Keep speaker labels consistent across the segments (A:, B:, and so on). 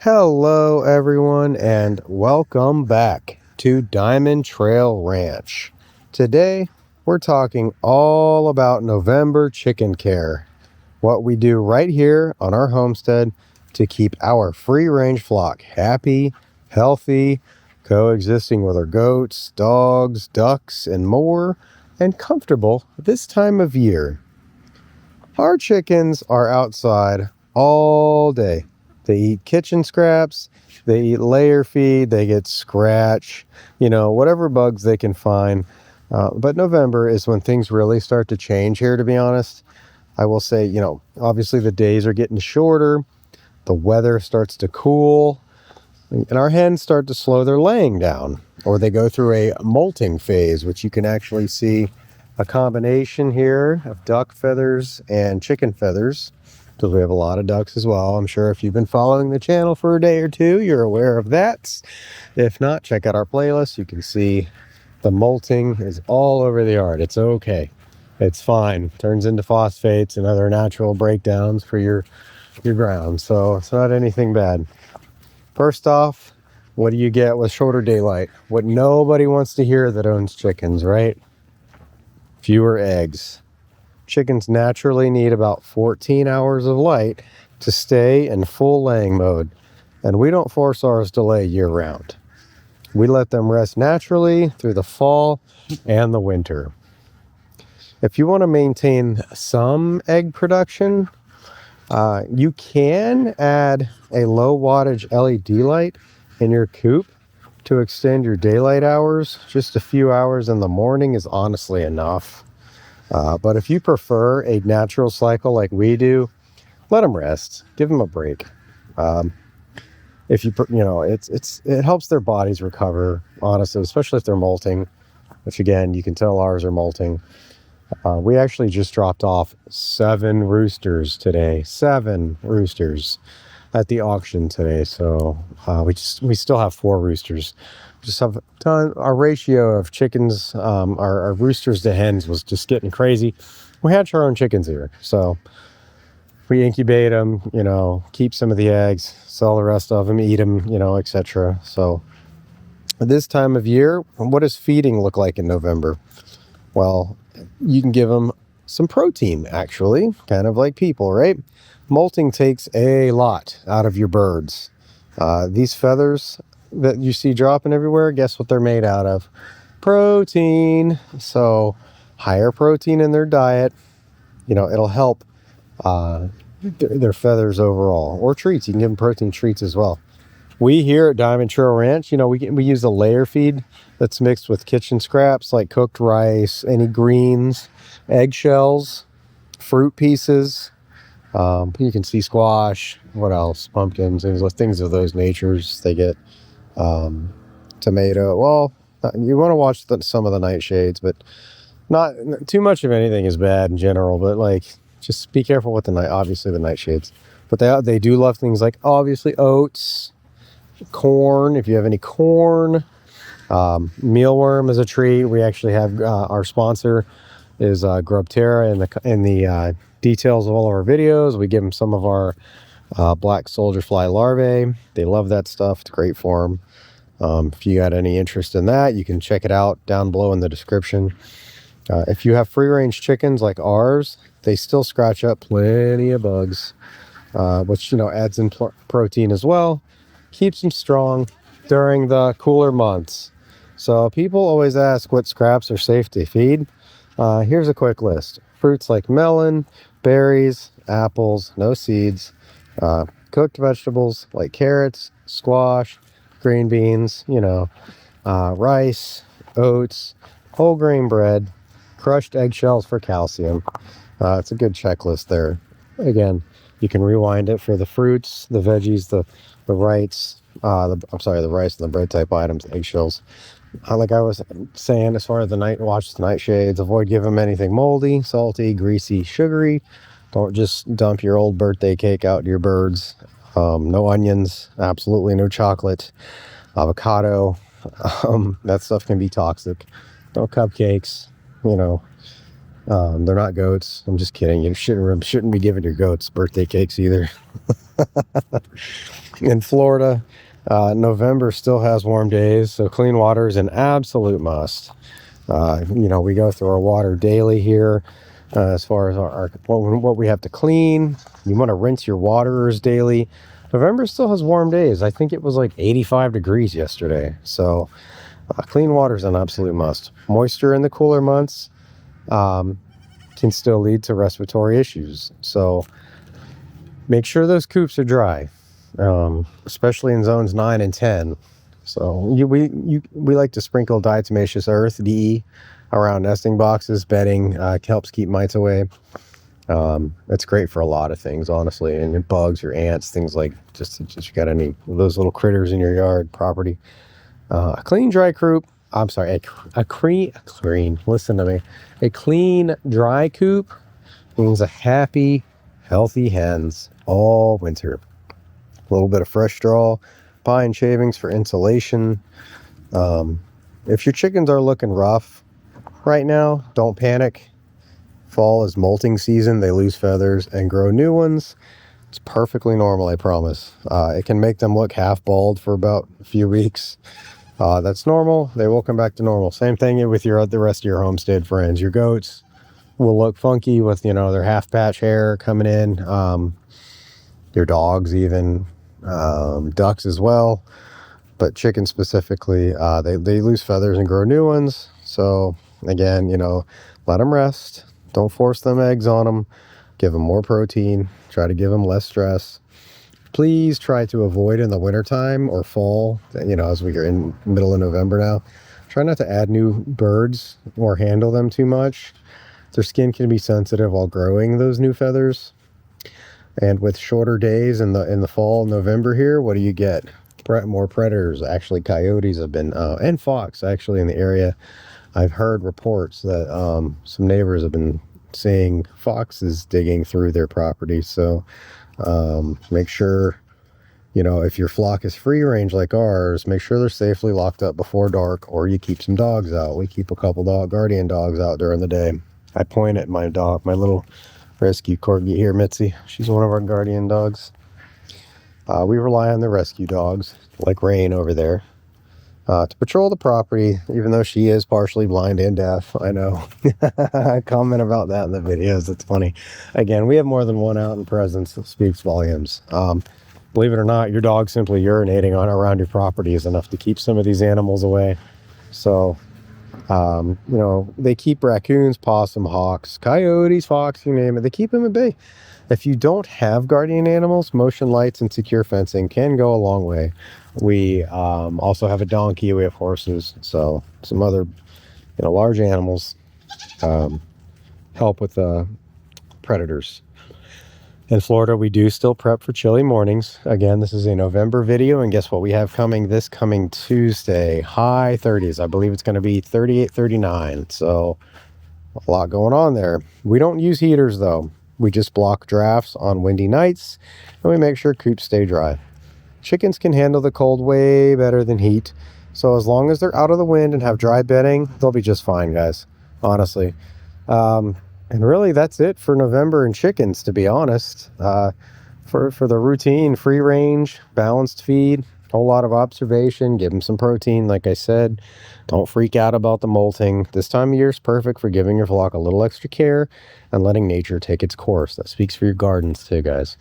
A: Hello, everyone, and welcome back to DiamondTrail Ranch. Today, we're talking all about November chicken care, what we do right here on our homestead to keep our free-range flock happy, healthy, coexisting with our goats, dogs, ducks, and more, and comfortable this time of year. Our chickens are outside all day. They eat kitchen scraps, they eat layer feed, they get scratch, whatever bugs they can find. But November is when things really start to change here, to be honest. I will say, obviously the days are getting shorter, the weather starts to cool, and our hens start to slow their laying down, or they go through a molting phase, which you can actually see a combination here of duck feathers and chicken feathers, because we have a lot of ducks as well. I'm sure if you've been following the channel for a day or two, you're aware of that. If not, check out our playlist. You can see the molting is all over the yard. It's okay. It's fine. Turns into phosphates and other natural breakdowns for your ground. So it's not anything bad. First off, what do you get with shorter daylight? What nobody wants to hear that owns chickens, right? Fewer eggs. Chickens naturally need about 14 hours of light to stay in full laying mode, and we don't force ours to lay year round. We let them rest naturally through the fall and the winter. If you want to maintain some egg production, you can add a low wattage LED light in your coop to extend your daylight hours. Just a few hours in the morning is honestly enough. But if you prefer a natural cycle like we do, let them rest. Give them a break. If it helps their bodies recover, honestly, especially if they're molting, which again, you can tell ours are molting. We actually just dropped off 7 roosters today. 7 roosters at the auction today. So we still have 4 roosters. Just have our ratio of chickens, our roosters to hens was just getting crazy. We hatch our own chickens here, so we incubate them, keep some of the eggs, sell the rest of them, eat them, etc. So this time of year, what does feeding look like in November? Well, you can give them some protein, actually, kind of like people, right? Molting takes a lot out of your birds. These feathers that you see dropping everywhere, guess what they're made out of? Protein. So higher protein in their diet, it'll help their feathers overall. Or treats. You can give them protein treats as well. We here at DiamondTrail Ranch, we use a layer feed that's mixed with kitchen scraps like cooked rice, any greens, eggshells, fruit pieces. You can see squash, what else? Pumpkins, things of those natures. They get tomato. Well, you want to watch some of the nightshades, but not too much of anything is bad in general. But just be careful with obviously the nightshades. But they do love things like obviously oats, corn. If you have any corn, mealworm is a treat. We actually have our sponsor is Grubterra in the details of all of our videos. We give them some of our black soldier fly larvae. They love that stuff. It's great for them. If you got any interest in that, you can check it out down below in the description. If you have free range chickens like ours, they still scratch up plenty of bugs, which adds in protein as well, keeps them strong during the cooler months. So people always ask what scraps are safe to feed. Here's a quick list. Fruits like melon, berries, apples, no seeds, cooked vegetables like carrots, squash, green beans, rice, oats, whole grain bread, crushed eggshells for calcium. It's a good checklist there. Again, you can rewind it for the fruits, the veggies, the rice, the rice and the bread type items, eggshells. Like I was saying, as far as watch the nightshades, avoid giving them anything moldy, salty, greasy, sugary. Don't just dump your old birthday cake out to your birds. No onions, absolutely no chocolate, avocado. That stuff can be toxic. No cupcakes, They're not goats. I'm just kidding. You shouldn't be giving your goats birthday cakes either. In Florida, November still has warm days, so clean water is an absolute must. We go through our water daily here. As far as what we have to clean, you want to rinse your waterers daily. November still has warm days. I think it was like 85 degrees yesterday. So clean water is an absolute must. Moisture in the cooler months can still lead to respiratory issues. So make sure those coops are dry, especially in zones 9 and 10. So we like to sprinkle diatomaceous earth, DE, around nesting boxes. Bedding helps keep mites away. It's great for a lot of things, honestly, and bugs or ants, things like just you got any of those little critters in your yard property. A clean dry coop. I'm sorry, a clean. Listen to me. A clean dry coop means a happy, healthy hens all winter. A little bit of fresh straw, pine shavings for insulation. If your chickens are looking rough right now, don't panic. Fall is molting season. They lose feathers and grow new ones. It's perfectly normal, I promise. It can make them look half bald for about a few weeks. That's normal. They will come back to normal. Same thing with the rest of your homestead friends. Your goats will look funky with their half patch hair coming in. Your dogs even, ducks as well. But chickens specifically, they lose feathers and grow new ones. So again, let them rest. Don't force them eggs on them. Give them more protein. Try to give them less stress. Please try to avoid in the wintertime or fall, as we are in middle of November now. Try not to add new birds or handle them too much. Their skin can be sensitive while growing those new feathers. And with shorter days in the fall, November here, what do you get? More predators. Actually, coyotes have been, and fox actually in the area. I've heard reports that some neighbors have been seeing foxes digging through their property. So make sure, if your flock is free range like ours, make sure they're safely locked up before dark, or you keep some dogs out. We keep a couple guardian dogs out during the day. I point at my dog, my little rescue corgi here, Mitzi. She's one of our guardian dogs. We rely on the rescue dogs, like Rain over there, to patrol the property, even though she is partially blind and deaf. I know. I comment about that in the videos. It's funny. Again, we have more than one out in presence that speaks volumes. Believe it or not, your dog simply urinating around your property is enough to keep some of these animals away. So, they keep raccoons, possum, hawks, coyotes, fox, you name it. They keep them at bay. If you don't have guardian animals, motion lights and secure fencing can go a long way. We also have a donkey. We have horses. So some other, large animals help with predators. In Florida, we do still prep for chilly mornings. Again, this is a November video, and guess what we have coming this coming Tuesday? High 30s. I believe it's going to be 38, 39. So a lot going on there. We don't use heaters, though. We just block drafts on windy nights, and we make sure coops stay dry. Chickens can handle the cold way better than heat. So as long as they're out of the wind and have dry bedding, they'll be just fine, guys. Honestly. And really, that's it for November and chickens, to be honest. For the routine, free range, balanced feed, whole lot of observation, give them some protein, like I said. Don't freak out about the molting. This time of year is perfect for giving your flock a little extra care and letting nature take its course. That speaks for your gardens too, guys.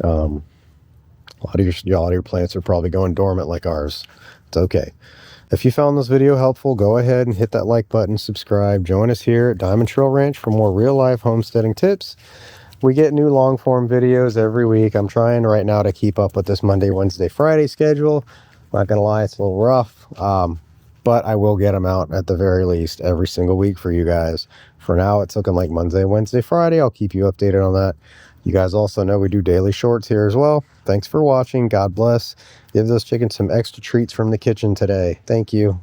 A: A lot of your plants are probably going dormant like ours. It's okay. If you found this video helpful, go ahead and hit that like button, subscribe. Join us here at DiamondTrail Ranch for more real-life homesteading tips. We get new long-form videos every week. I'm trying right now to keep up with this Monday, Wednesday, Friday schedule. Not going to lie, it's a little rough, but I will get them out at the very least every single week for you guys. For now, it's looking like Monday, Wednesday, Friday. I'll keep you updated on that. You guys also know we do daily shorts here as well. Thanks for watching. God bless. Give those chickens some extra treats from the kitchen today. Thank you.